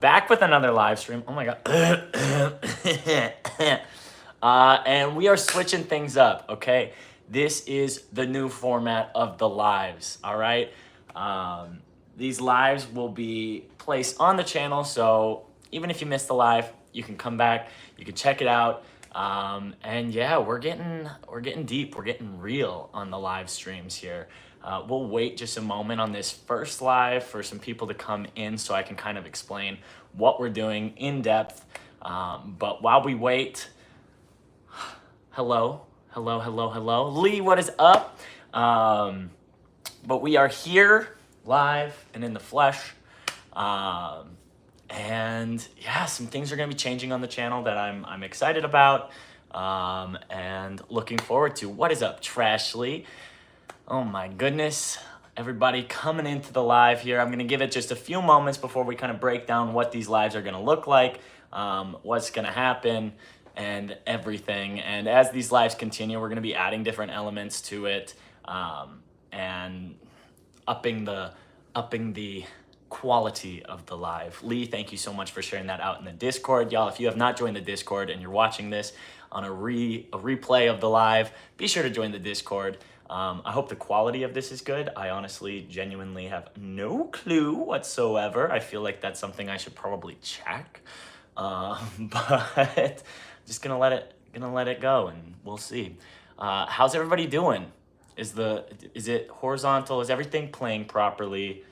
Back with another live stream. Oh my god. And we are switching things up, okay? This is the new format of the lives, all right? These lives will be placed on the channel, so even if you missed the live, you can come back, you can check it out. And yeah, we're getting deep, we're getting real on the live streams here. We'll wait just a moment on this first live for some people to come in so I can kind of explain what we're doing in depth. But while we wait, hello. Lee, what is up? But we are here live and in the flesh. And yeah, some things are going to be changing on the channel that I'm excited about and looking forward to. What is up, Trashly? Oh my goodness. Everybody coming into the live here. I'm going to give it just a few moments before we kind of break down what these lives are going to look like, what's going to happen, and everything. And as these lives continue, we're going to be adding different elements to it and upping the quality of the live. Lee, thank you so much for sharing that out in the Discord. Y'all, if you have not joined the Discord and you're watching this on a replay of the live, be sure to join the Discord. I hope the quality of this is good. I honestly, genuinely have no clue whatsoever. I feel like that's something I should probably check. But just gonna let it go and we'll see. How's everybody doing? Is it horizontal? Is everything playing properly?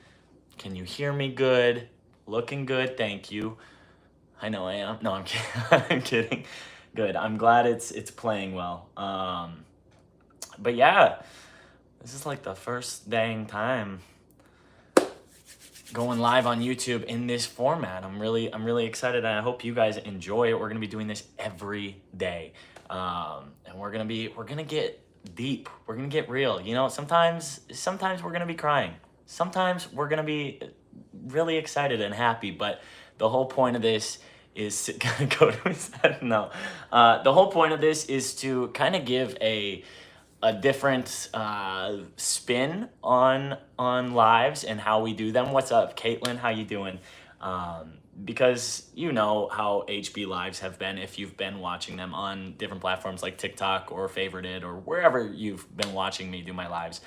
Can you hear me good? Looking good, thank you. I know I am. No, I'm kidding. I'm kidding. Good. I'm glad it's playing well. But yeah, this is like the first dang time going live on YouTube in this format. I'm really excited, and I hope you guys enjoy it. We're gonna be doing this every day, and we're gonna get deep. We're gonna get real. You know, sometimes we're gonna be crying. Sometimes we're gonna be really excited and happy. But the whole point of this is to go to his head. No, the whole point of this is to kind of give a different spin on lives and how we do them. What's up, Caitlin? How you doing? Because you know how HB lives have been if you've been watching them on different platforms like TikTok or Favorited or wherever you've been watching me do my lives.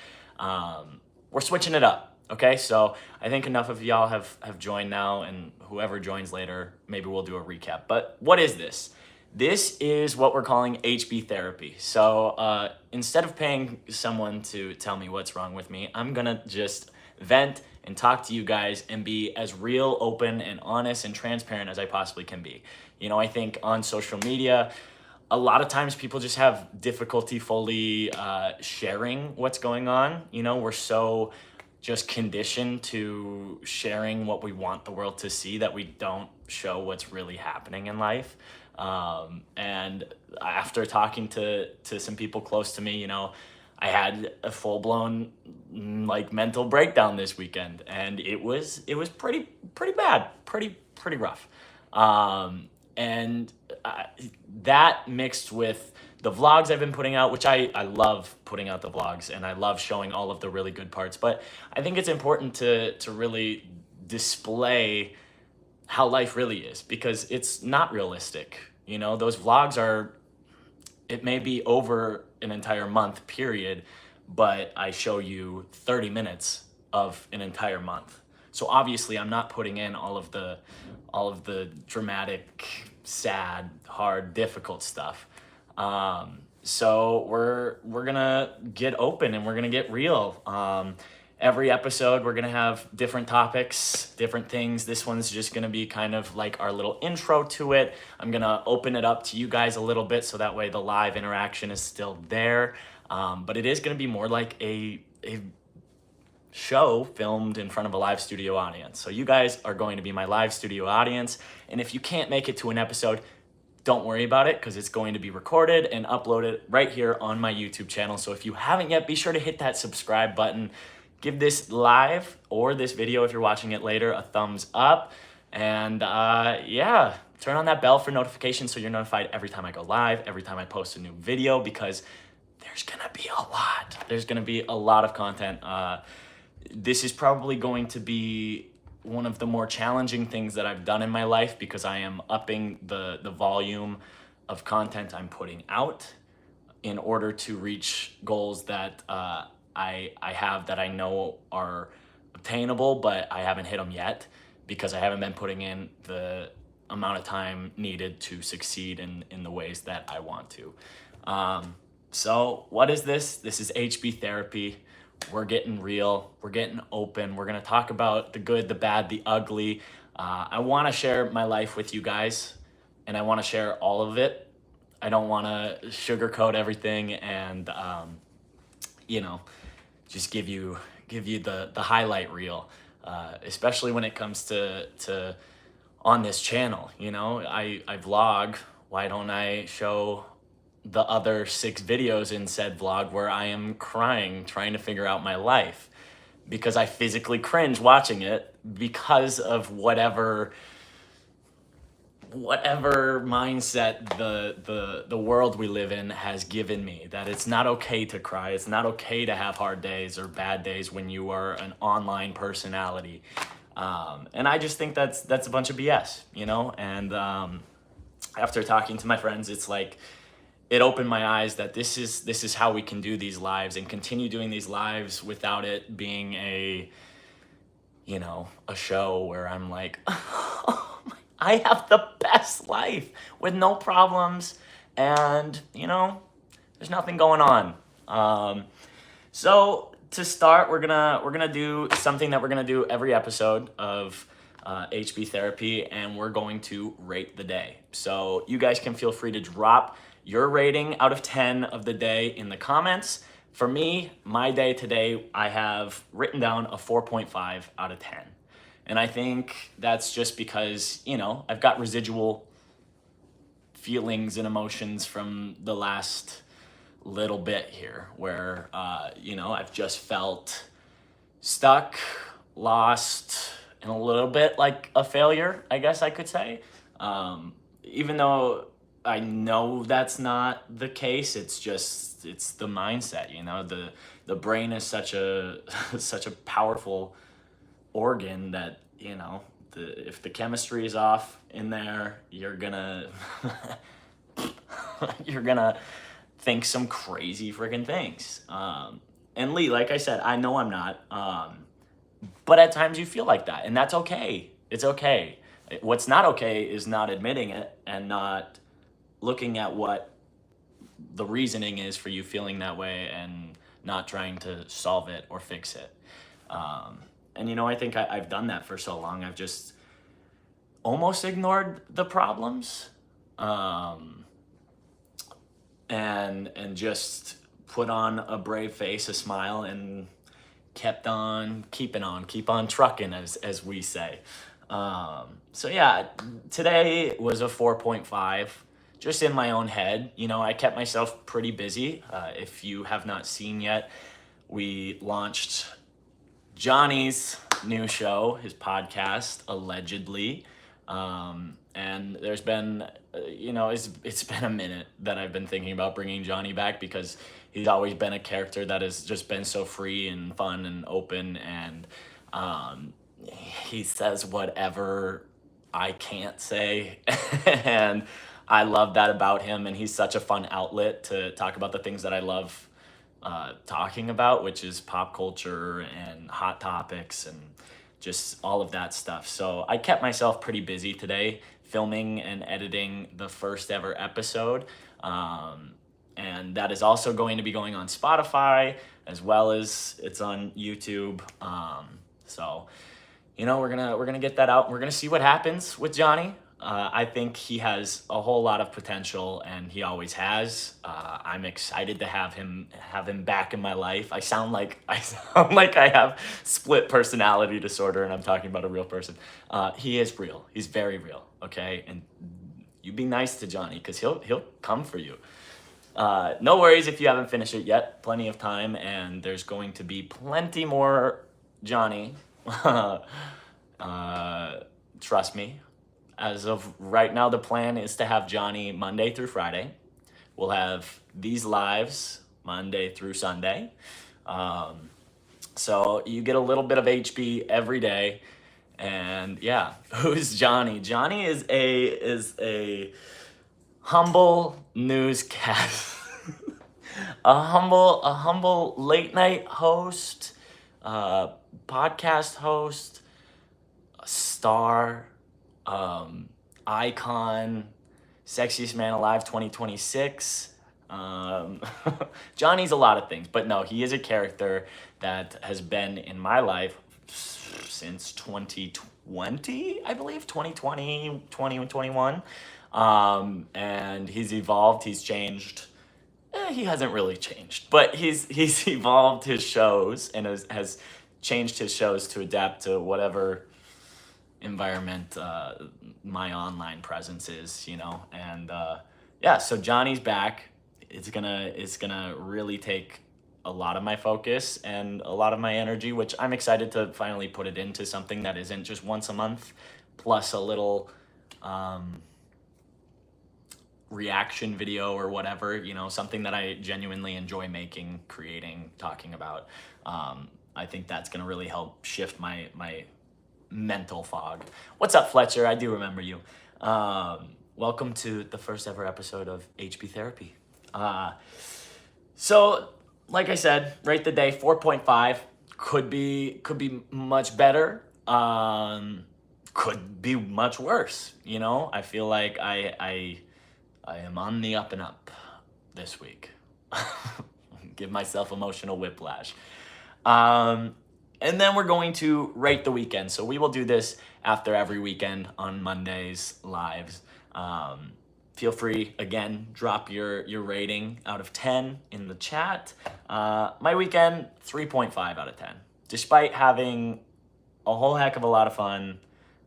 We're switching it up. Okay, so I think enough of y'all have joined now, and whoever joins later, maybe we'll do a recap. But what is this? This is what we're calling HB therapy. So instead of paying someone to tell me what's wrong with me, I'm gonna just vent and talk to you guys and be as real, open, and honest and transparent as I possibly can be. You know, I think on social media, a lot of times people just have difficulty fully sharing what's going on. You know, we're so just conditioned to sharing what we want the world to see that we don't show what's really happening in life. And after talking to some people close to me, you know, I had a full-blown like mental breakdown this weekend, and it was pretty bad, pretty rough. And that mixed with the vlogs I've been putting out, which I love putting out the vlogs, and I love showing all of the really good parts. But I think it's important to really display how life really is, because it's not realistic. You know, those vlogs it may be over an entire month period, but I show you 30 minutes of an entire month. So obviously I'm not putting in all of the dramatic, sad, hard, difficult stuff. So we're gonna get open and we're gonna get real. Every episode we're gonna have different topics, different things. This one's just gonna be kind of like our little intro to it. I'm gonna open it up to you guys a little bit so that way the live interaction is still there. But it is gonna be more like a show filmed in front of a live studio audience. So you guys are going to be my live studio audience. And if you can't make it to an episode, don't worry about it, because it's going to be recorded and uploaded right here on my YouTube channel. So if you haven't yet, be sure to hit that subscribe button. Give this live or this video, if you're watching it later, a thumbs up. And yeah, turn on that bell for notifications so you're notified every time I go live, every time I post a new video, because there's gonna be a lot. There's gonna be a lot of content. This is probably going to be one of the more challenging things that I've done in my life, because I am upping the volume of content I'm putting out in order to reach goals that I have that I know are obtainable, but I haven't hit them yet because I haven't been putting in the amount of time needed to succeed in the ways that I want to. So what is this? This is HB Therapy. We're getting real. We're getting open. We're going to talk about the good, the bad, the ugly. I want to share my life with you guys, and I want to share all of it. I don't want to sugarcoat everything and, you know, just give you the highlight reel, especially when it comes to on this channel. You know, I vlog. Why don't I show the other 6 videos in said vlog where I am crying trying to figure out my life, because I physically cringe watching it because of whatever mindset the world we live in has given me, that it's not okay to cry, it's not okay to have hard days or bad days when you are an online personality. And I just think that's a bunch of BS, you know. And after talking to my friends, it's like it opened my eyes that this is how we can do these lives and continue doing these lives without it being a show where I'm like, I have the best life with no problems, and there's nothing going on. So to start, we're gonna do something that we're gonna do every episode of HB Therapy, and we're going to rate the day. So you guys can feel free to drop your rating out of 10 of the day in the comments. For me, my day today, I have written down a 4.5 out of 10. And I think that's just because, I've got residual feelings and emotions from the last little bit here where, I've just felt stuck, lost, and a little bit like a failure, I guess I could say. Even though I know that's not the case, it's the mindset, the brain is such a powerful organ that, if the chemistry is off in there, you're gonna think some crazy freaking things. And Lee, like I said, I know I'm not, but at times you feel like that, and that's okay. It's okay. What's not okay is not admitting it and not looking at what the reasoning is for you feeling that way and not trying to solve it or fix it. And I think I've done that for so long. I've just almost ignored the problems, and just put on a brave face, a smile, and kept on keeping on, keep on trucking, as we say. So yeah, today was a 4.5. Just in my own head. I kept myself pretty busy. If you have not seen yet, we launched Johnny's new show, his podcast, Allegedly. And there's been, it's been a minute that I've been thinking about bringing Johnny back, because he's always been a character that has just been so free and fun and open, and he says whatever I can't say. And I love that about him, and he's such a fun outlet to talk about the things that I love talking about, which is pop culture and hot topics and just all of that stuff. So I kept myself pretty busy today, filming and editing the first ever episode. And that is also going to be going on Spotify, as well as it's on YouTube. So, we're gonna get that out. We're gonna see what happens with Johnny. I think he has a whole lot of potential, and he always has. I'm excited to have him back in my life. I sound like I have split personality disorder, and I'm talking about a real person. He is real. He's very real. Okay, and you be nice to Johnny, because he'll come for you. No worries if you haven't finished it yet. Plenty of time, and there's going to be plenty more Johnny. Trust me. As of right now, the plan is to have Johnny Monday through Friday. We'll have these lives Monday through Sunday. So you get a little bit of HB every day. And yeah, who's Johnny? Johnny is a humble newscast, a humble late night host, uh, podcast host, a star, um, icon, sexiest man alive 2026. Um, Johnny's a lot of things, but no, he is a character that has been in my life since 2020, I believe, 2020, 2021. And he's evolved, he's changed. He hasn't really changed, but he's evolved his shows and has changed his shows to adapt to whatever environment my online presence is, and yeah, so Johnny's back. It's gonna really take a lot of my focus and a lot of my energy, which I'm excited to finally put it into something that isn't just once a month plus a little um, reaction video or whatever, something that I genuinely enjoy making, creating, talking about. I think that's gonna really help shift my mental fog. What's up, Fletcher? I do remember you. Welcome to the first ever episode of HP Therapy. So, like I said, rate the day 4.5. Could be much better. Could be much worse. I feel like I am on the up and up this week. Give myself emotional whiplash. And then we're going to rate the weekend. So we will do this after every weekend on Mondays lives. Feel free, again, drop your rating out of 10 in the chat. My weekend, 3.5 out of 10. Despite having a whole heck of a lot of fun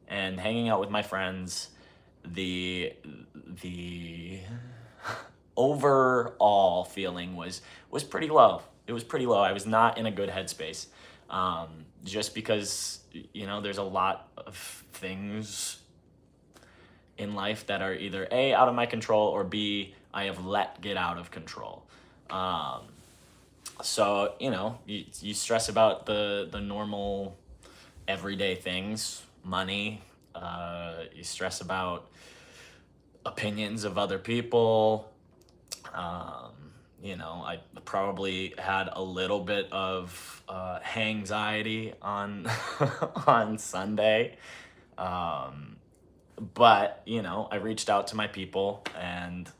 and hanging out with my friends, the overall feeling was pretty low. It was pretty low. I was not in a good headspace. Just because there's a lot of things in life that are either A, out of my control, or B, I have let get out of control. So you stress about the normal everyday things, money. You stress about opinions of other people. I probably had a little bit of anxiety on on Sunday. But I reached out to my people, and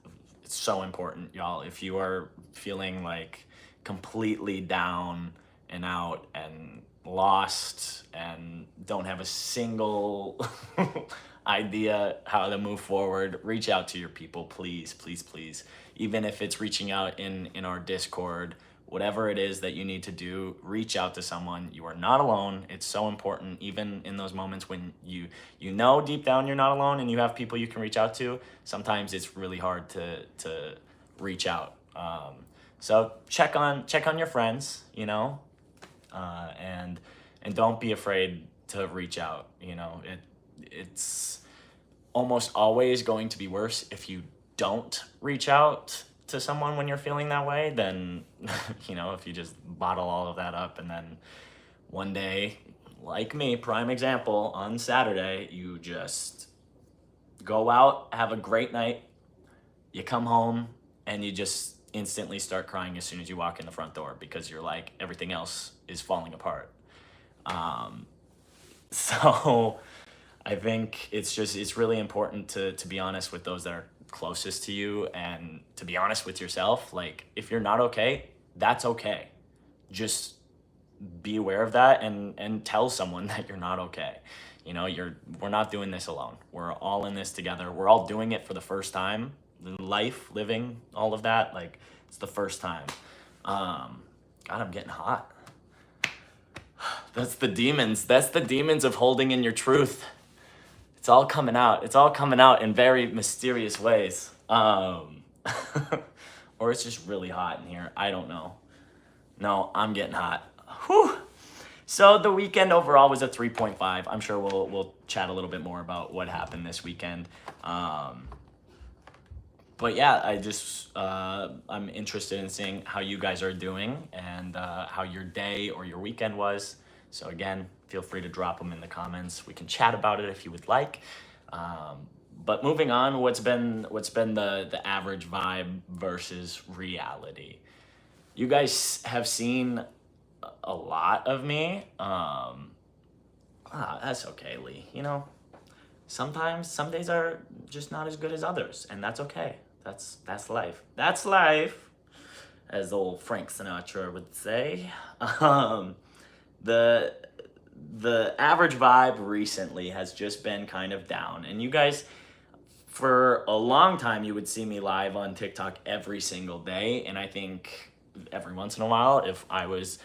it's so important, y'all. If you are feeling like completely down and out and lost and don't have a single idea how to move forward, reach out to your people, please, please, please. Even if it's reaching out in our Discord, whatever it is that you need to do, reach out to someone. You are not alone. It's so important, even in those moments when you know deep down you're not alone and you have people you can reach out to. Sometimes it's really hard to reach out. So check on your friends, and don't be afraid to reach out. It's almost always going to be worse if you don't reach out to someone when you're feeling that way than if you just bottle all of that up, and then one day, like me, prime example, on Saturday, you just go out, have a great night, you come home, and you just instantly start crying as soon as you walk in the front door because you're like, everything else is falling apart. So I think it's really important to be honest with those that are closest to you, and to be honest with yourself. Like, if you're not okay, that's okay. Just be aware of that and tell someone that you're not okay. We're not doing this alone. We're all in this together. We're all doing it for the first time. Life, living, all of that, like, it's the first time. God, I'm getting hot. That's the demons. That's the demons of holding in your truth. It's all coming out. It's all coming out in very mysterious ways. Or it's just really hot in here. I don't know. No, I'm getting hot. Whew. So the weekend overall was a 3.5. I'm sure we'll chat a little bit more about what happened this weekend. But yeah, I'm interested in seeing how you guys are doing, and how your day or your weekend was. So again, feel free to drop them in the comments. We can chat about it if you would like. But moving on, what's been the average vibe versus reality? You guys have seen a lot of me. That's okay, Lee. You know, sometimes some days are just not as good as others, and that's okay. That's life. That's life, as old Frank Sinatra would say. The the average vibe recently has just been kind of down, and you guys, for a long time, you would see me live on TikTok every single day, and I think every once in a while, if I was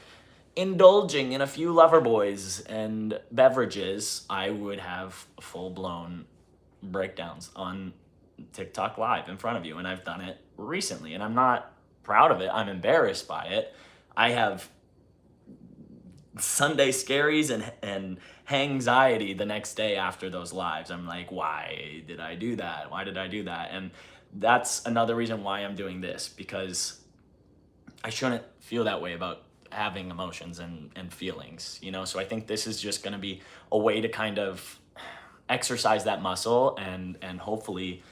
indulging in a few lover boys and beverages, I would have full blown breakdowns on TikTok live in front of you. And I've done it recently, and I'm not proud of it. I'm embarrassed by it. I have Sunday scaries and anxiety the next day after those lives. I'm like, why did I do that? Why did I do that? And that's another reason why I'm doing this, because I shouldn't feel that way about having emotions and feelings, you know? So I think this is just gonna be a way to kind of exercise that muscle and hopefully,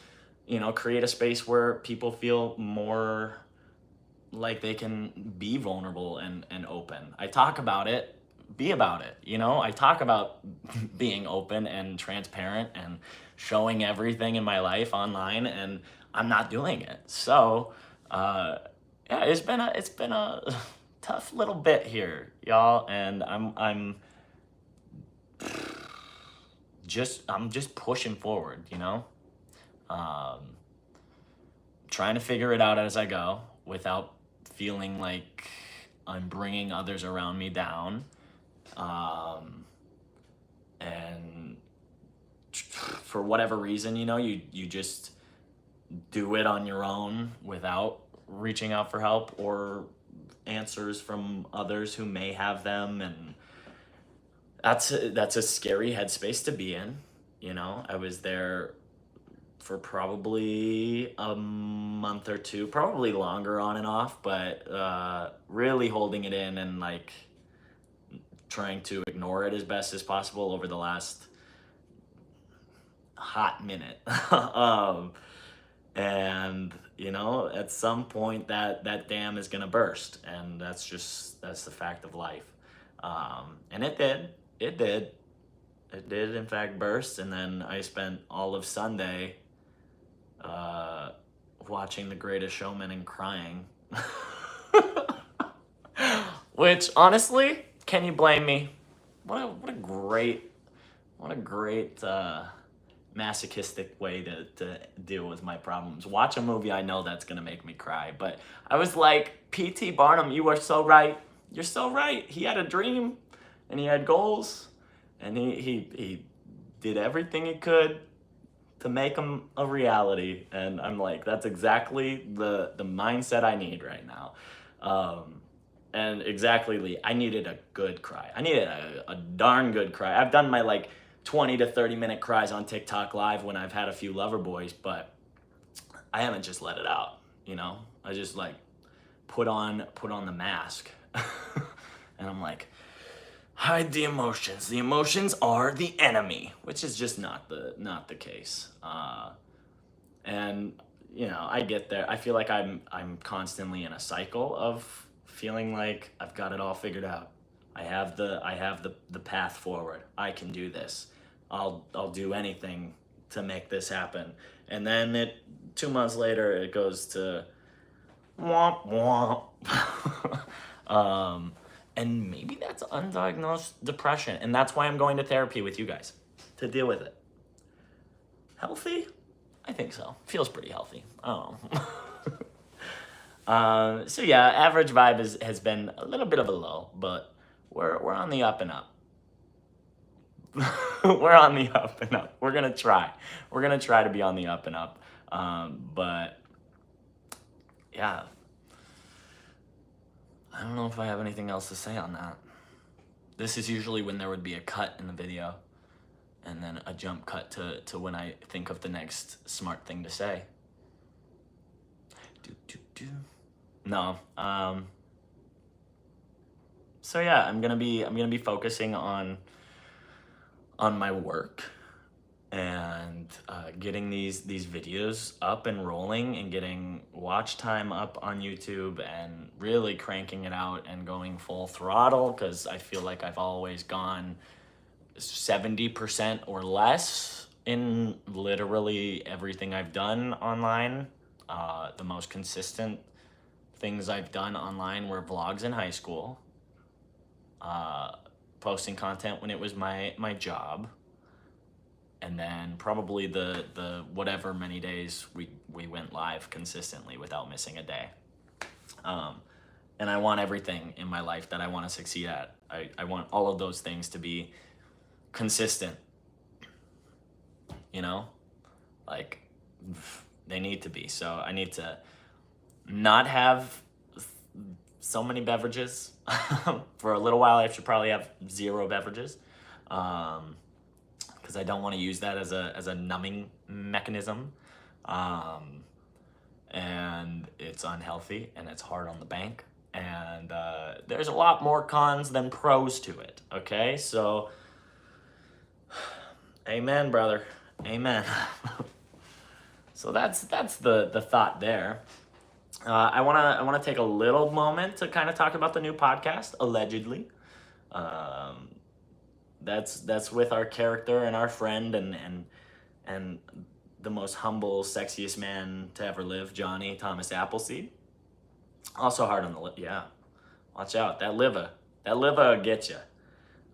you know, create a space where people feel more like they can be vulnerable and open. I talk about it, be about it, you know? I talk about being open and transparent and showing everything in my life online, and I'm not doing it. So, yeah, it's been a tough little bit here, y'all, and I'm just pushing forward, you know? Um, Trying to figure it out as I go without feeling like I'm bringing others around me down. And for whatever reason, you know, you just do it on your own without reaching out for help or answers from others who may have them, and that's a scary headspace to be in. You know, I was there for probably a month or two, probably longer on and off, but really holding it in and like trying to ignore it as best as possible over the last hot minute. And you know, at some point that dam is gonna burst, and that's the fact of life. And it did in fact burst, and then I spent all of Sunday watching The Greatest Showman and crying. Which honestly, can you blame me? What a great masochistic way to deal with my problems. Watch a movie I know that's gonna make me cry. But I was like, P.T. Barnum, you are so right. You're so right. He had a dream and he had goals, and he did everything he could to make them a reality. And I'm like, that's exactly the mindset I need right now. And exactly, Lee, I needed a good cry. I needed a darn good cry. I've done my like 20 to 30 minute cries on TikTok live when I've had a few lover boys, but I haven't just let it out, you know? I just like put on the mask. And I'm like, hide the emotions. The emotions are the enemy, which is just not the case. And you know, I get there. I feel like I'm constantly in a cycle of feeling like I've got it all figured out. I have the path forward. I can do this. I'll do anything to make this happen. And then 2 months later it goes to womp womp. And maybe that's undiagnosed depression, and that's why I'm going to therapy with you guys to deal with it. Healthy? I think so. Feels pretty healthy. I don't know. So yeah, average vibe has been a little bit of a low, but we're on the up and up. We're on the up and up. We're gonna try. We're gonna try to be on the up and up. But yeah, I don't know if I have anything else to say on that. This is usually when there would be a cut in the video, and then a jump cut to when I think of the next smart thing to say. No. so yeah, I'm gonna be focusing on my work and getting these videos up and rolling and getting watch time up on YouTube and really cranking it out and going full throttle, because I feel like I've always gone 70% or less in literally everything I've done online. The most consistent things I've done online were vlogs in high school, uh, posting content when it was my job, and then probably the whatever many days we went live consistently without missing a day. Um, and I want everything in my life that I want to succeed at. I want all of those things to be consistent, you know? Like, they need to be. So I need to not have so many beverages. For a little while, I should probably have 0 beverages. Because I don't want to use that as a numbing mechanism. And it's unhealthy and it's hard on the bank. And there's a lot more cons than pros to it, okay? So, amen, brother. Amen. So that's the thought there. I wanna take a little moment to kind of talk about the new podcast, allegedly. Um, that's with our character and our friend and the most humble, sexiest man to ever live, Johnny Thomas Appleseed. Also hard on the lip. Yeah, watch out. That liver will get you.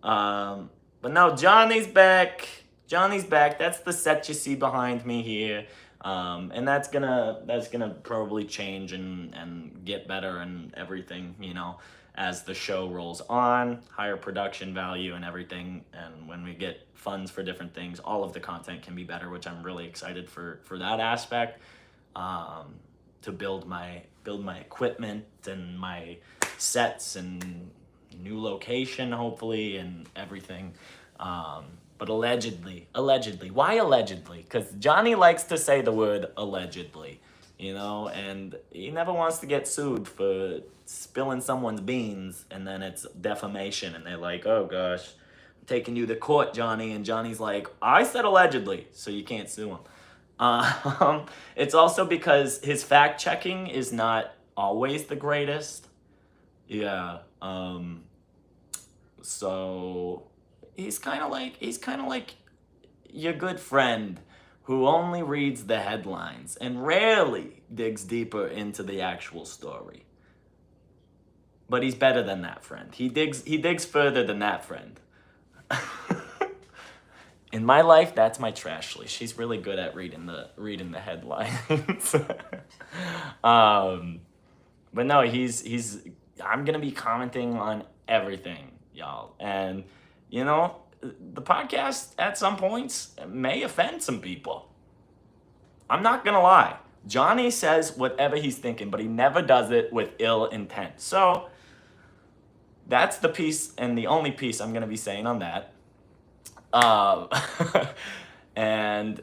But no, Johnny's back. Johnny's back. That's the set you see behind me here. And that's gonna probably change and get better and everything, you know, as the show rolls on, higher production value and everything. And when we get funds for different things, all of the content can be better, which I'm really excited for that aspect. To build my equipment and my sets and new location, hopefully, and everything. But allegedly, why allegedly? Because Johnny likes to say the word allegedly, you know, and he never wants to get sued for spilling someone's beans, and then it's defamation, and they're like, oh gosh, I'm taking you to court, Johnny, and Johnny's like, I said allegedly, so you can't sue him. It's also because his fact checking is not always the greatest. Yeah. So he's kind of like your good friend who only reads the headlines and rarely digs deeper into the actual story. But he's better than that friend. He digs further than that friend. In my life, that's my Trashly. She's really good at reading the headlines. But no, I'm gonna be commenting on everything, y'all. And you know, the podcast at some points may offend some people. I'm not gonna lie. Johnny says whatever he's thinking, but he never does it with ill intent. So that's the piece and the only piece I'm gonna be saying on that. And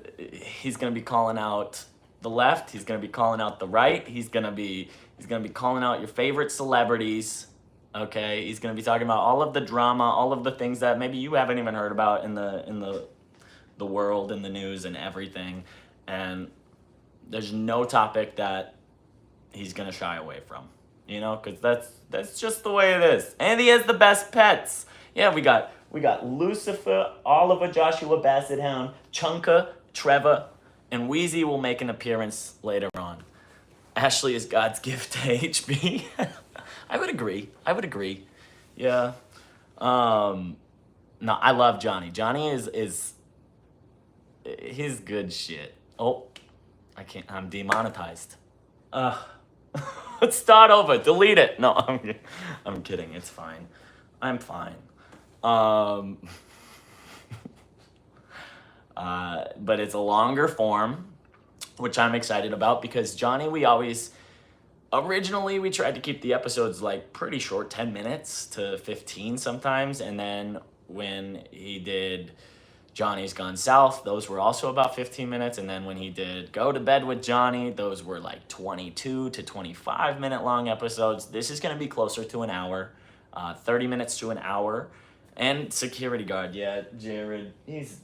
he's gonna be calling out the left. He's gonna be calling out the right. He's gonna be calling out your favorite celebrities. Okay, he's gonna be talking about all of the drama, all of the things that maybe you haven't even heard about in the world, in the news, and everything. And there's no topic that he's gonna shy away from, you know, because that's just the way it is. And he has the best pets. Yeah, we got Lucifer, Oliver, Joshua Basset Hound, Chunka, Trevor, and Wheezy will make an appearance later on. Ashley is God's gift to HB. I would agree. Yeah. No, I love Johnny. Johnny is he's good shit. Oh, I'm demonetized. Let's start over. Delete it. No, I'm kidding. It's fine. I'm fine. But it's a longer form, which I'm excited about, because Johnny, originally we tried to keep the episodes like pretty short, 10 minutes to 15 sometimes. And then when he did Johnny's Gone South, those were also about 15 minutes. And then when he did Go to Bed with Johnny, those were like 22 to 25 minute long episodes. This is going to be closer to an hour. 30 minutes to an hour. And security guard, yeah, Jared, he's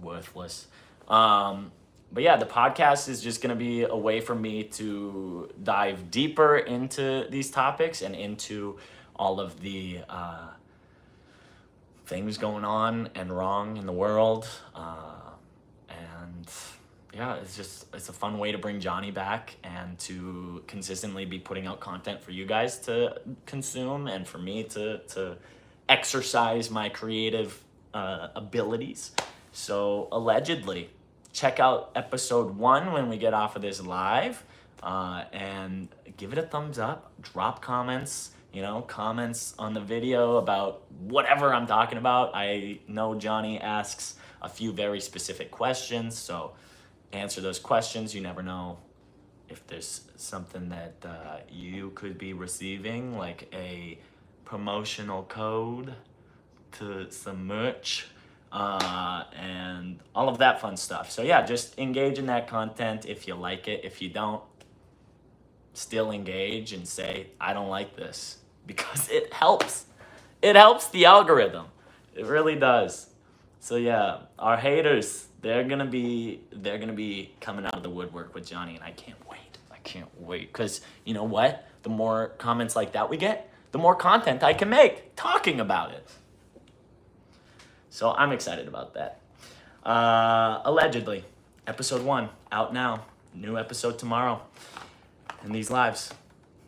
worthless. But yeah, the podcast is just going to be a way for me to dive deeper into these topics and into all of the things going on and wrong in the world. And yeah, it's a fun way to bring Johnny back and to consistently be putting out content for you guys to consume and for me to exercise my creative abilities. So allegedly, check out episode 1 when we get off of this live, and give it a thumbs up, drop comments, comments on the video about whatever I'm talking about. I know Johnny asks a few very specific questions, so answer those questions. You never know if there's something that you could be receiving, like a promotional code to some merch, and all of that fun stuff. So yeah, just engage in that content if you like it. If you don't, still engage and say, I don't like this, because it helps. It helps the algorithm. It really does. So yeah, our haters, they're gonna be coming out of the woodwork with Johnny, and I can't wait. Because you know what? The more comments like that we get, the more content I can make talking about it. So I'm excited about that. Allegedly, episode 1 out now. New episode tomorrow. And these lives,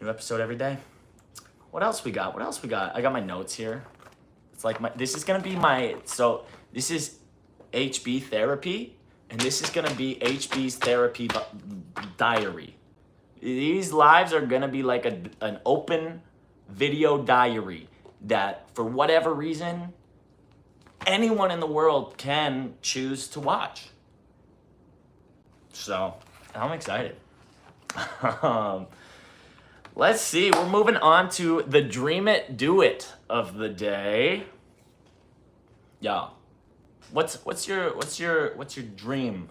new episode every day. What else we got? I got my notes here. It's like this is gonna be so this is HB therapy, and this is gonna be HB's therapy diary. These lives are gonna be like an open video diary that, for whatever reason, anyone in the world can choose to watch. So I'm excited. Let's see. We're moving on to the Dream It, Do It of the day. Y'all, what's your dream?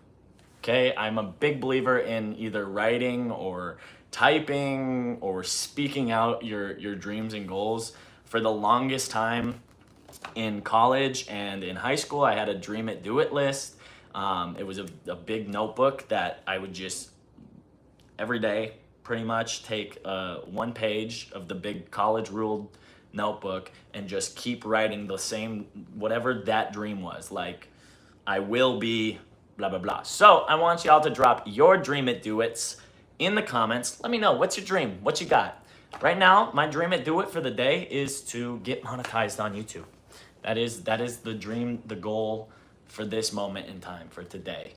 Okay, I'm a big believer in either writing or typing or speaking out your dreams and goals. For the longest time in college and in high school, I had a Dream It, Do It list. It was a big notebook that I would just every day pretty much take 1 page of the big college ruled notebook and just keep writing the same, whatever that dream was. Like, I will be blah, blah, blah. So I want y'all to drop your Dream It, Do It's in the comments. Let me know, what's your dream? What you got? Right now, my Dream It, Do It for the day is to get monetized on YouTube. That is the dream, the goal for this moment in time, for today.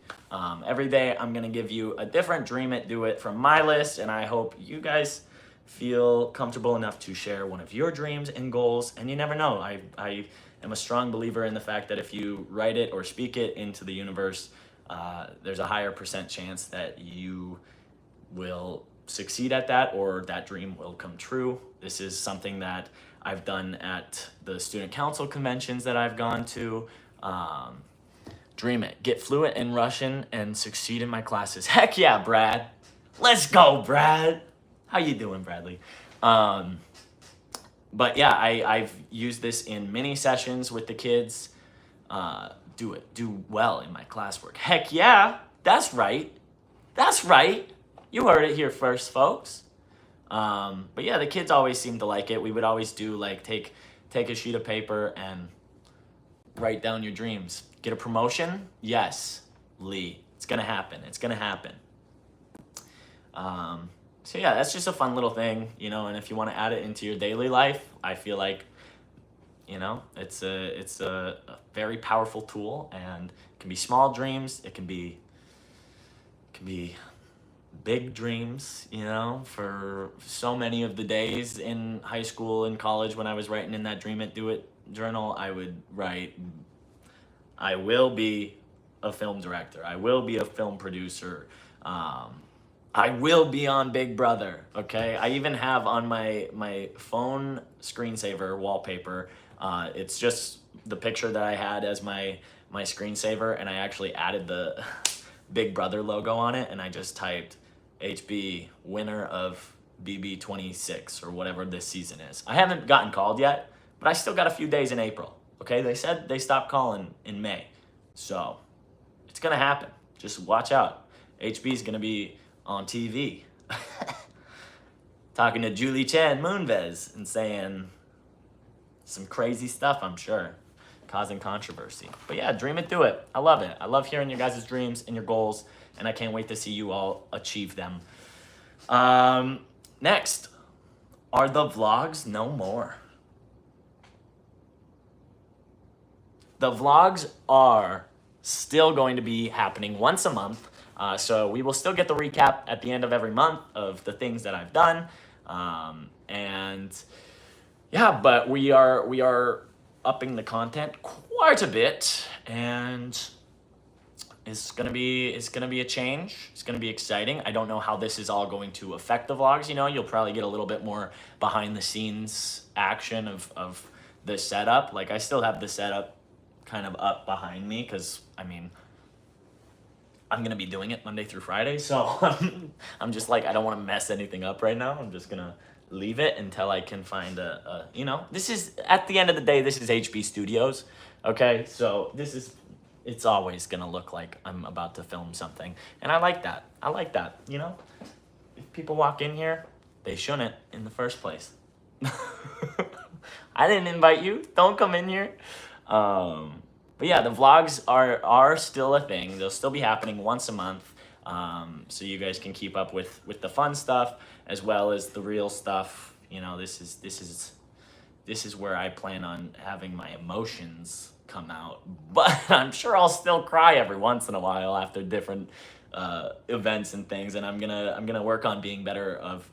Every day I'm gonna give you a different Dream It, Do It from my list, and I hope you guys feel comfortable enough to share one of your dreams and goals. And you never know, I am a strong believer in the fact that if you write it or speak it into the universe, there's a higher % chance that you will succeed at that, or that dream will come true. This is something that I've done at the student council conventions that I've gone to. Dream it, get fluent in Russian and succeed in my classes. Heck yeah, Brad. Let's go, Brad. How you doing, Bradley? But yeah, I've used this in mini sessions with the kids. Do well in my classwork. Heck yeah, that's right. You heard it here first, folks. But yeah, the kids always seem to like it. We would always do like take a sheet of paper and write down your dreams. Get a promotion? Yes, Lee. It's gonna happen. So yeah, that's just a fun little thing, and if you want to add it into your daily life, I feel like, it's a very powerful tool, and it can be small dreams, it can be big dreams, for so many of the days in high school and college when I was writing in that Dream It, Do It journal, I would write, I will be a film director, I will be a film producer, I will be on Big Brother, okay? I even have on my phone screensaver wallpaper, it's just the picture that I had as my screensaver, and I actually added the Big Brother logo on it, and I just typed HB, winner of BB26 or whatever this season is. I haven't gotten called yet, but I still got a few days in April. Okay, they said they stopped calling in May. So it's gonna happen. Just watch out. HB is gonna be on TV talking to Julie Chen Moonves and saying some crazy stuff, I'm sure, causing controversy. But yeah, dream it, do it. I love it. I love hearing your guys' dreams and your goals, and I can't wait to see you all achieve them. Next, are the vlogs no more? The vlogs are still going to be happening once a month. So we will still get the recap at the end of every month of the things that I've done. And yeah, but we are upping the content quite a bit, and it's gonna be a change. It's gonna be exciting. I don't know how this is all going to affect the vlogs. You know, you'll probably get a little bit more behind the scenes action of the setup. Like, I still have the setup kind of up behind me because, I mean, I'm gonna be doing it Monday through Friday, so I'm just like, I don't want to mess anything up right now. I'm just gonna leave it until I can find a you know, this is, at the end of the day, this is HB Studios, okay? So it's always gonna look like I'm about to film something, and I like that. I like that, you know? If people walk in here, they shouldn't in the first place. I didn't invite you. Don't come in here. But yeah, the vlogs are still a thing. They'll still be happening once a month. So you guys can keep up with the fun stuff as well as the real stuff. You know, this is where I plan on having my emotions come out. But I'm sure I'll still cry every once in a while after different events and things, and I'm gonna work on being better of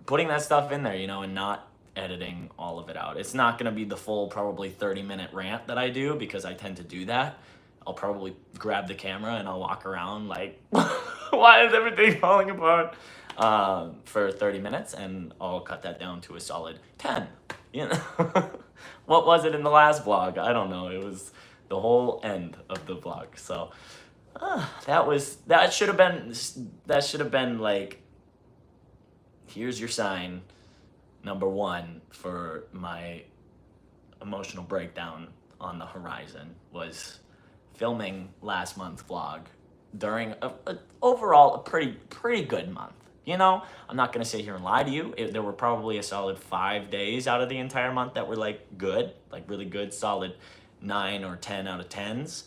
putting that stuff in there, you know, and not editing all of it out. It's not gonna be the full probably 30-minute rant that I do, because I tend to do that. I'll probably grab the camera and I'll walk around like, why is everything falling apart? For 30 minutes, and I'll cut that down to a solid 10. You know, what was it in the last vlog? I don't know. It was the whole end of the vlog. So that should have been like, here's your sign, number 1 for my emotional breakdown on the horizon, was filming last month's vlog during overall a pretty good month. You know, I'm not gonna sit here and lie to you. There were probably a solid 5 days out of the entire month that were like good, like really good, solid 9 or 10 out of 10s.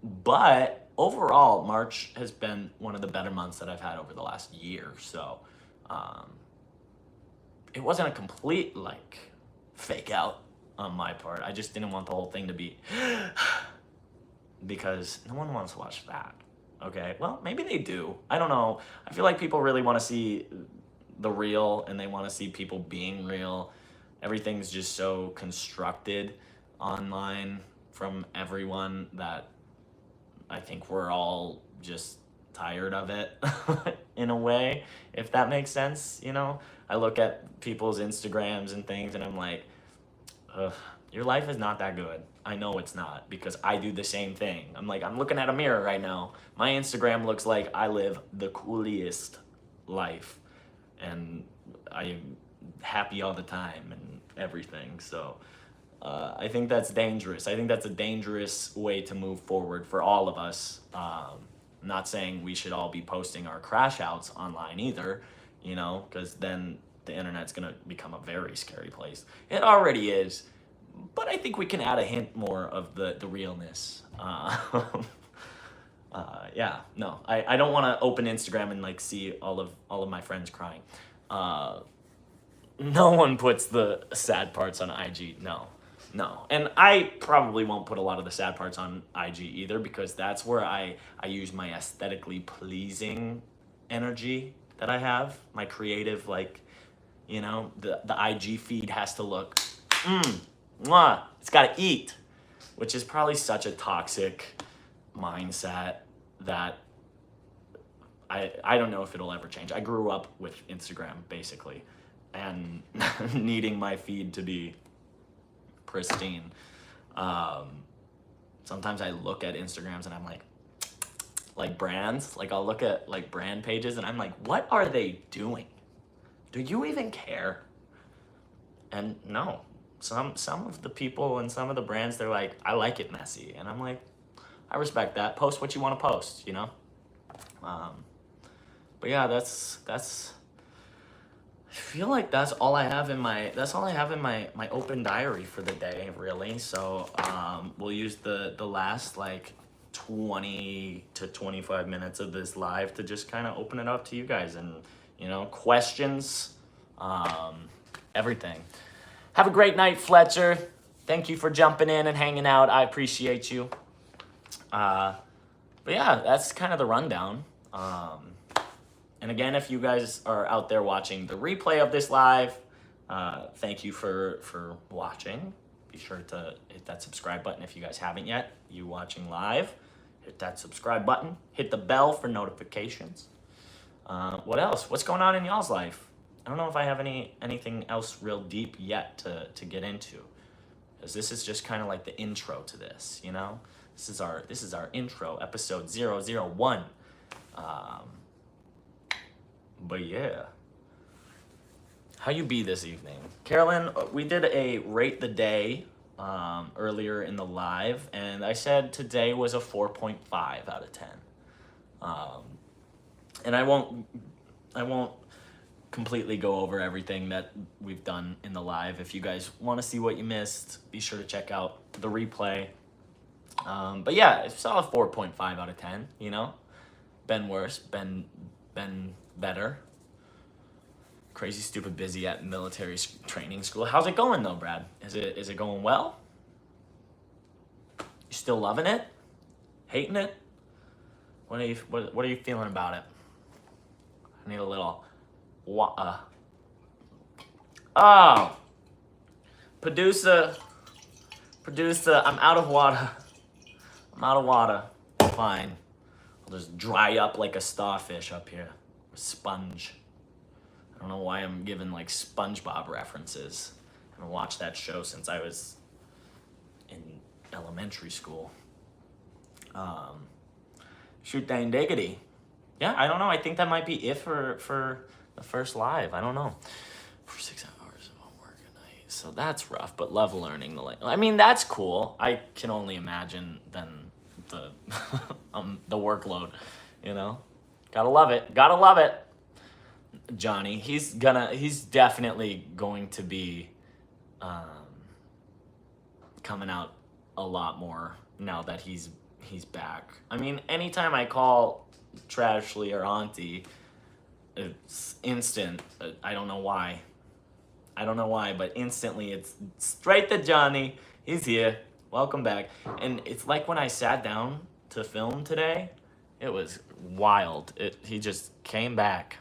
But overall, March has been one of the better months that I've had over the last year. So it wasn't a complete like fake out on my part. I just didn't want the whole thing to be because no one wants to watch that. Okay, well, maybe they do. I don't know. I feel like people really want to see the real, and they want to see people being real. Everything's just so constructed online from everyone that I think we're all just tired of it in a way, if that makes sense. You know, I look at people's Instagrams and things, and I'm like, ugh, your life is not that good. I know it's not, because I do the same thing. I'm like, I'm looking at a mirror right now. My Instagram looks like I live the coolest life, and I'm happy all the time and everything. So I think that's dangerous. I think that's a dangerous way to move forward for all of us. I'm not saying we should all be posting our crash outs online either, you know, because then the internet's gonna become a very scary place. It already is, but I think we can add a hint more of the realness. Yeah, no, I don't want to open Instagram and like see all of my friends crying. No one puts the sad parts on IG. No. And I probably won't put a lot of the sad parts on IG either, because that's where I use my aesthetically pleasing energy that I have, my creative, like, you know, the IG feed has to look, mwah, it's got to eat, which is probably such a toxic mindset that I don't know if it'll ever change. I grew up with Instagram, basically, and needing my feed to be pristine. Sometimes I look at Instagrams and I'm like, like brands. Like I'll look at like brand pages and I'm like, what are they doing? Do you even care? And no, some of the people and some of the brands, they're like, I like it messy. And I'm like, I respect that. Post what you want to post, you know? But yeah, that's I feel like that's all I have in my open diary for the day, really. So we'll use the last like 20 to 25 minutes of this live to just kind of open it up to you guys and, you know, questions, everything. Have a great night, Fletcher. Thank you for jumping in and hanging out. I appreciate you. But yeah, that's kind of the rundown. And again, if you guys are out there watching the replay of this live, thank you for watching. Be sure to hit that subscribe button if you guys haven't yet. You watching live, hit that subscribe button. Hit the bell for notifications. What else? What's going on in y'all's life? I don't know if I have anything else real deep yet to get into, because this is just kind of like the intro to this, you know? This is our intro, episode 001. But yeah, how you be this evening? Carolyn, we did a rate the day earlier in the live, and I said today was a 4.5 out of 10. And I won't completely go over everything that we've done in the live. If you guys want to see what you missed, be sure to check out the replay. But yeah, it's a 4.5 out of 10, you know? Been worse, been better. Crazy stupid busy at military training school. How's it going though, Brad? Is it going well? You still loving it? Hating it? What are you feeling about it? I need a little oh, producer, I'm out of water. Fine. I'll just dry up like a starfish up here. A sponge. I don't know why I'm giving like SpongeBob references. I haven't watched that show since I was in elementary school. Shoot dang diggity. Yeah, I don't know. I think that might be it for the first live. I don't know. For 6 hours of work a night. So that's rough, but love learning the language. I mean, that's cool. I can only imagine then the the workload, you know? Gotta love it. Johnny, he's definitely going to be coming out a lot more now that he's back. I mean, anytime I call Trashly or Auntie, it's instant. I don't know why, but instantly it's straight to Johnny. He's here. Welcome back. And it's like when I sat down to film today, it was wild. He just came back.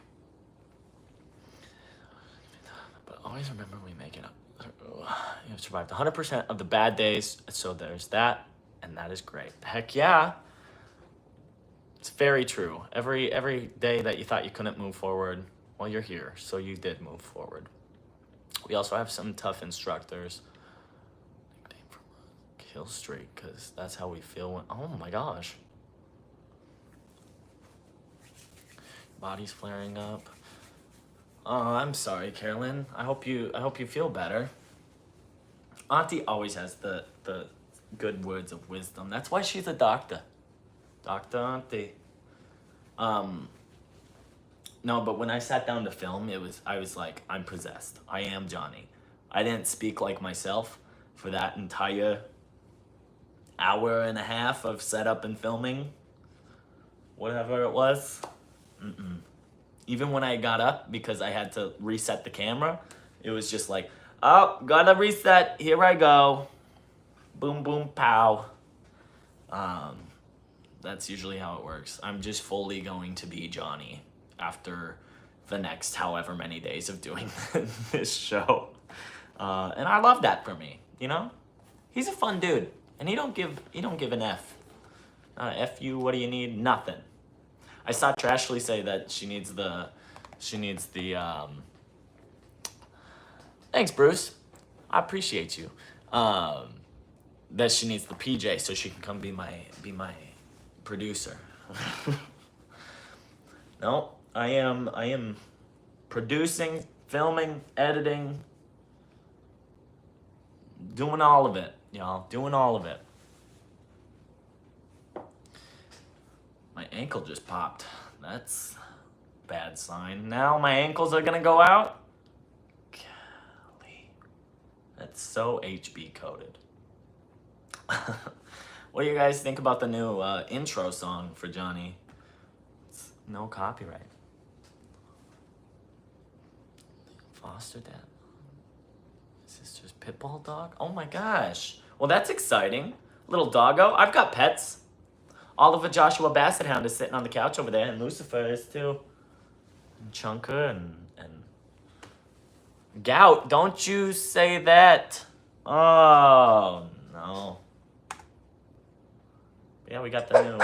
But always remember, we make it up. You have survived 100% of the bad days, so there's that, and that is great. Heck yeah. It's very true. Every day that you thought you couldn't move forward, well, you're here, so you did move forward. We also have some tough instructors. Kill streak, because that's how we feel when, oh my gosh. Body's flaring up. Oh, I'm sorry, Carolyn. I hope you feel better. Auntie always has the good words of wisdom. That's why she's a doctor. Dr. Auntie. No, but when I sat down to film, I was like, I'm possessed. I am Johnny. I didn't speak like myself for that entire hour and a half of setup and filming. Whatever it was. Even when I got up, because I had to reset the camera, it was just like, oh, gotta reset. Here I go. Boom, boom, pow. That's usually how it works. I'm just fully going to be Johnny after the next however many days of doing this show. And I love that for me, you know? He's a fun dude, and he don't give an F. F you, what do you need? Nothing. I saw Trashly say that she needs the thanks, Bruce. I appreciate you. That she needs the PJ so she can come be my producer. No, I am producing, filming, editing, doing all of it, y'all. Doing all of it. My ankle just popped. That's a bad sign. Now my ankles are gonna go out? Golly. That's so HB coded. What do you guys think about the new intro song for Johnny? It's no copyright. Foster dad. Sister's pitbull dog? Oh my gosh. Well, that's exciting. Little doggo. I've got pets. Oliver Joshua Basset Hound is sitting on the couch over there, and Lucifer is too. And Chunker and Gout. Don't you say that. Oh, no. Yeah, we got the new.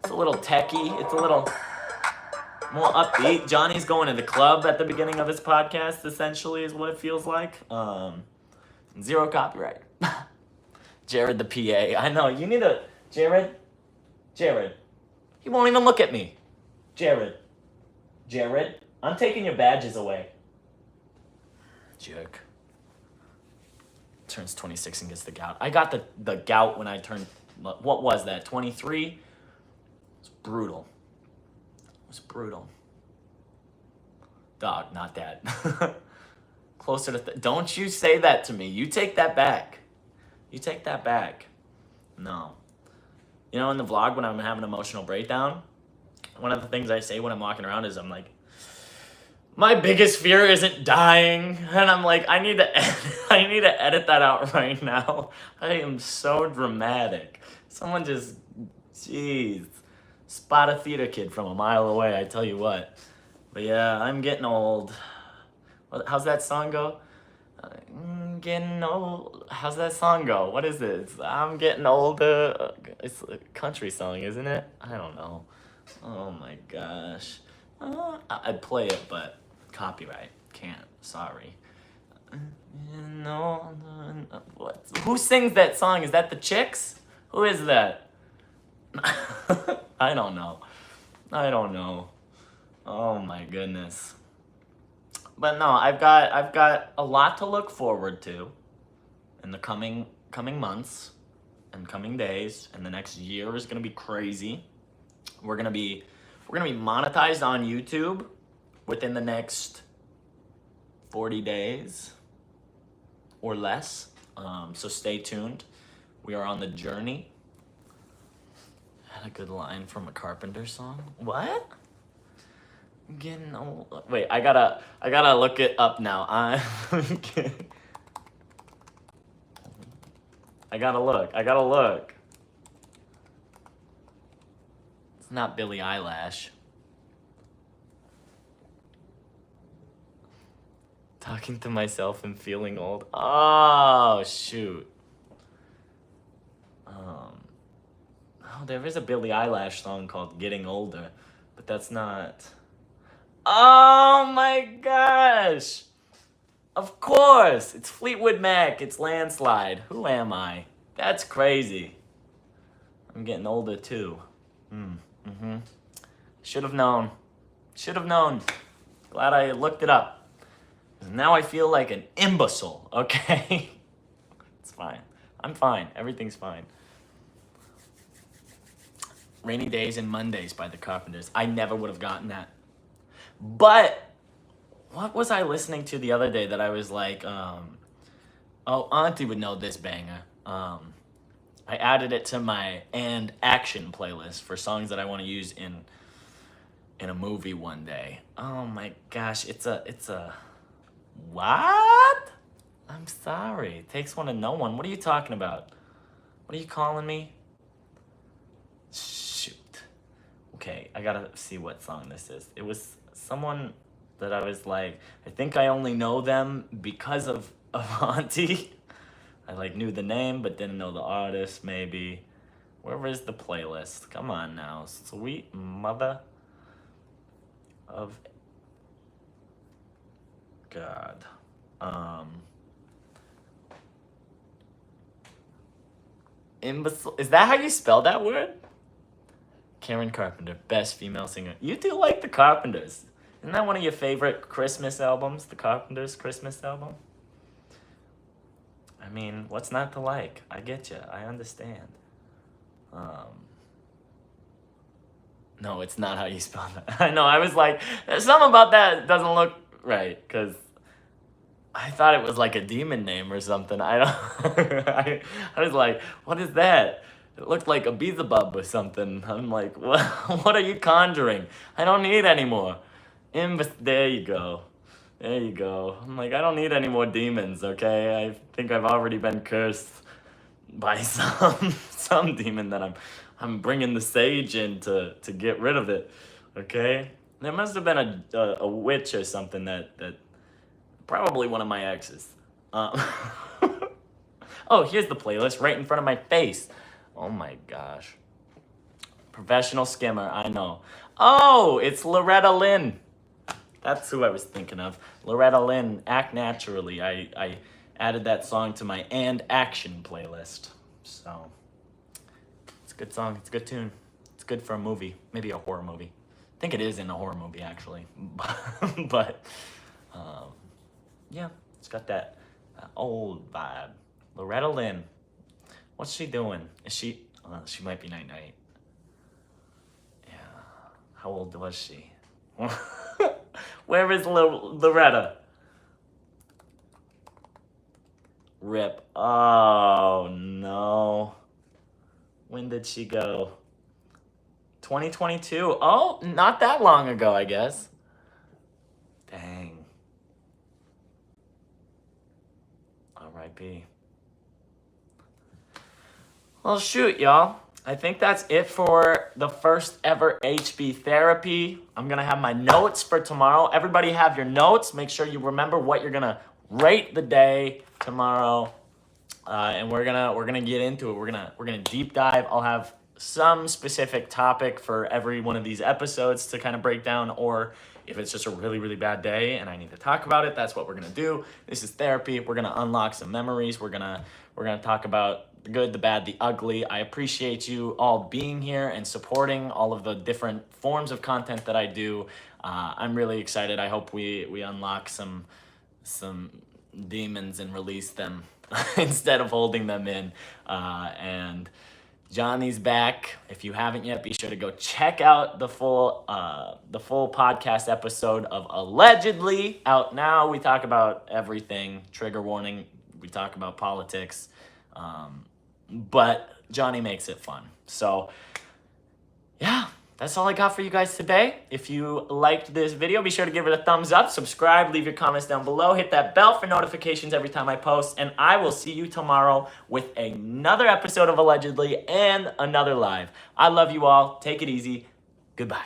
It's a little techie. It's a little more upbeat. Johnny's going to the club at the beginning of his podcast, essentially, is what it feels like. Zero copyright. Jared the PA. I know, you need a... Jared? He won't even look at me. Jared, I'm taking your badges away. Jerk. Turns 26 and gets the gout. I got the gout when I turned... What was that, 23? It was brutal. Dog, not that. Closer to... Don't you say that to me. You take that back. No. You know, in the vlog when I'm having an emotional breakdown, one of the things I say when I'm walking around is I'm like, my biggest fear isn't dying. And I'm like, I need to edit that out right now. I am so dramatic. Someone just, jeez. Spot a theater kid from a mile away, I tell you what. But yeah, I'm getting old. How's that song go? I'm getting old. How's that song go? What is it? I'm getting older. It's a country song, isn't it? I don't know. Oh my gosh. I'd play it, but copyright. Can't. Sorry. No. What? Who sings that song? Is that the Chicks? Who is that? I don't know. Oh my goodness. But no, I've got a lot to look forward to in the coming months and coming days, and the next year is gonna be crazy. We're gonna be monetized on YouTube within the next 40 days or less. So stay tuned. We are on the journey. Had a good line from a Carpenter song. What? I'm getting old. Wait, I gotta look it up now. I gotta look. It's not Billie Eilish. Talking to myself and feeling old. Oh shoot. Oh, there is a Billie Eilish song called "Getting Older," but that's not. Oh my gosh! Of course! It's Fleetwood Mac, it's Landslide. Who am I? That's crazy. I'm getting older too. Should have known. Glad I looked it up. Now I feel like an imbecile, okay? It's fine. I'm fine. Everything's fine. Rainy Days and Mondays by the Carpenters. I never would have gotten that. But what was I listening to the other day that I was like, oh, Auntie would know this banger. I added it to my and action playlist for songs that I want to use in a movie one day. Oh my gosh, it's a what? I'm sorry. It takes one to know one. What are you talking about? What are you calling me? Shoot. Okay, I gotta see what song this is. It was someone that I was like, I think I only know them because of Auntie. I like knew the name, but didn't know the artist, maybe. Where is the playlist? Come on now. Sweet mother of God. Imbecile. Is that how you spell that word? Karen Carpenter, best female singer. You do like the Carpenters. Isn't that one of your favorite Christmas albums? The Carpenters' Christmas album? I mean, what's not to like? I get you. I understand. No, it's not how you spell that. I know. I was like, there's something about that doesn't look right, because I thought it was like a demon name or something. I don't. I was like, what is that? It looked like a Beelzebub or something. I'm like, what are you conjuring? I don't need any more. There you go. There you go. I'm like, I don't need any more demons, okay? I think I've already been cursed by some demon that I'm bringing the sage in to get rid of it, okay? There must have been a witch or something that probably one of my exes. Oh, here's the playlist right in front of my face. Oh my gosh. Professional skimmer, I know. Oh, it's Loretta Lynn. That's who I was thinking of. Loretta Lynn, Act Naturally. I added that song to my And Action playlist. So, it's a good song. It's a good tune. It's good for a movie. Maybe a horror movie. I think it is in a horror movie, actually. But yeah, it's got that old vibe. Loretta Lynn. What's she doing? Is she... she might be 99. Yeah. How old was she? Where is Loretta? Rip. Oh, no. When did she go? 2022? Oh, not that long ago, I guess. Dang. R.I.P. Well, shoot, y'all. I think that's it for the first ever HB therapy. I'm gonna have my notes for tomorrow. Everybody have your notes. Make sure you remember what you're gonna rate the day tomorrow, and we're gonna get into it. We're gonna deep dive. I'll have some specific topic for every one of these episodes to kind of break down, or if it's just a really, really bad day and I need to talk about it, that's what we're gonna do. This is therapy. We're gonna unlock some memories. We're gonna talk about the good, the bad, the ugly. I appreciate you all being here and supporting all of the different forms of content that I do. I'm really excited. I hope we unlock some demons and release them instead of holding them in. And Johnny's back. If you haven't yet, be sure to go check out the full podcast episode of Allegedly, out now. We talk about everything. Trigger warning. We talk about politics. But Johnny makes it fun. So, yeah, that's all I got for you guys today. If you liked this video, be sure to give it a thumbs up, subscribe, leave your comments down below, hit that bell for notifications every time I post, and I will see you tomorrow with another episode of Allegedly and another live. I love you all. Take it easy. Goodbye.